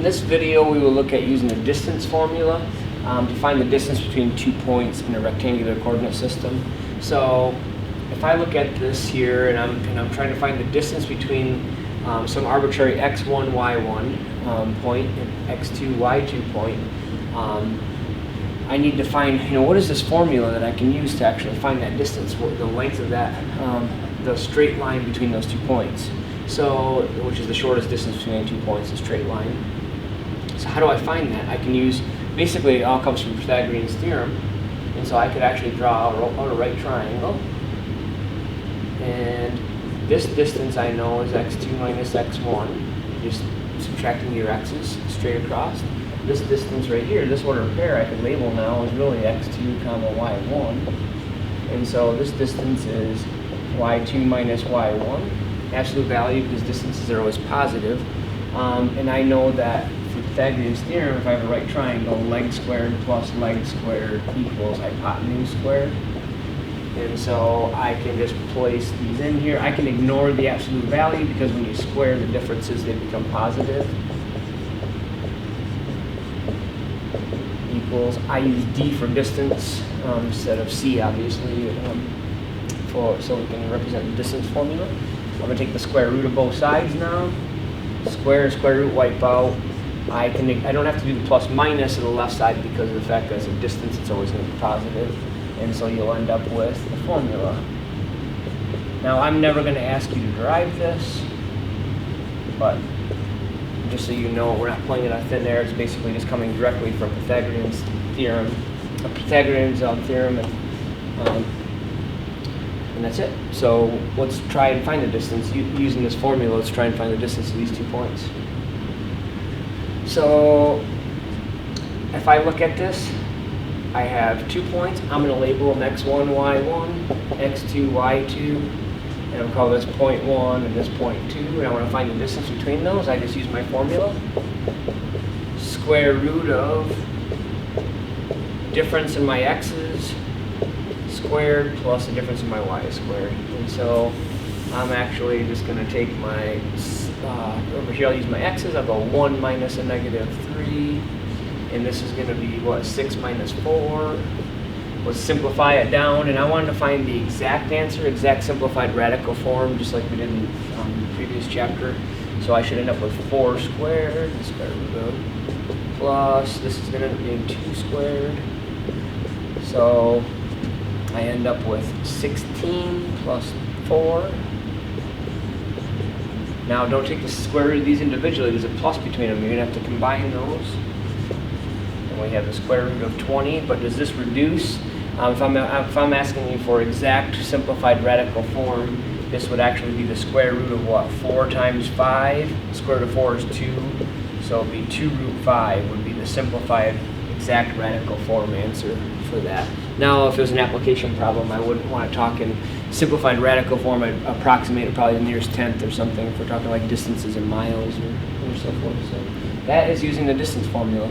this video, we will look at using the distance formula to find the distance between 2 points in a rectangular coordinate system. So if I look at this here and I'm trying to find the distance between some arbitrary x1, y1 point and x2, y2 point, I need to find, what is this formula that I can use to actually find that distance, the length of that, the straight line between those 2 points. So, which is the shortest distance between 2 points, a straight line. So how do I find that? I can use, basically it all comes from Pythagorean's theorem, and so I could actually draw out a right triangle, and this distance I know is x2 minus x1, just subtracting your x's straight across. This distance right here, this order pair I could label now as really x2 comma y1, and so this distance is y2 minus y1, absolute value because distances are always positive, and I know that for Pythagorean's theorem, if I have a right triangle, leg squared plus leg squared equals hypotenuse squared. And so I can just place these in here. I can ignore the absolute value because when you square the differences, they become positive. Equals, I use D for distance instead of C, obviously, so we can represent the distance formula. I'm going to take the square root of both sides now. Square root wipe out. I don't have to do the plus minus on the left side because of the fact that it's a distance, it's always going to be positive. And so you'll end up with the formula. Now I'm never going to ask you to derive this, but just so you know, we're not pulling it out of thin air. It's basically just coming directly from Pythagorean's theorem, and that's it. So let's try and find the distance. Using this formula, let's try and find the distance of these 2 points. So if I look at this, I have 2 points. I'm going to label them x1, y1, x2, y2, and I'll call this point 1 and this point 2, and I want to find the distance between those. I just use my formula. Square root of difference in my x's squared plus the difference in my y squared. And so I'm actually just going to take my, over here I'll use my x's. I'll go 1 minus a negative 3. And this is going to be, 6 minus 4. Let's simplify it down. And I wanted to find the exact answer, exact simplified radical form, just like we did in the previous chapter. So I should end up with 4 squared, the square root of, plus, this is going to end up being 2 squared. So I end up with 16 plus 4. Now don't take the square root of these individually. There's a plus between them. You're going to have to combine those. And we have the square root of 20, but does this reduce? If I'm asking you for exact simplified radical form, this would actually be the square root of what? 4 times 5. The square root of 4 is 2, so it would be 2 root 5 would be the simplified exact radical form answer for that. Now, if it was an application problem, I wouldn't want to talk in simplified radical form. I'd approximate it probably the nearest tenth or something if we're talking like distances in miles or so forth. So that is using the distance formula.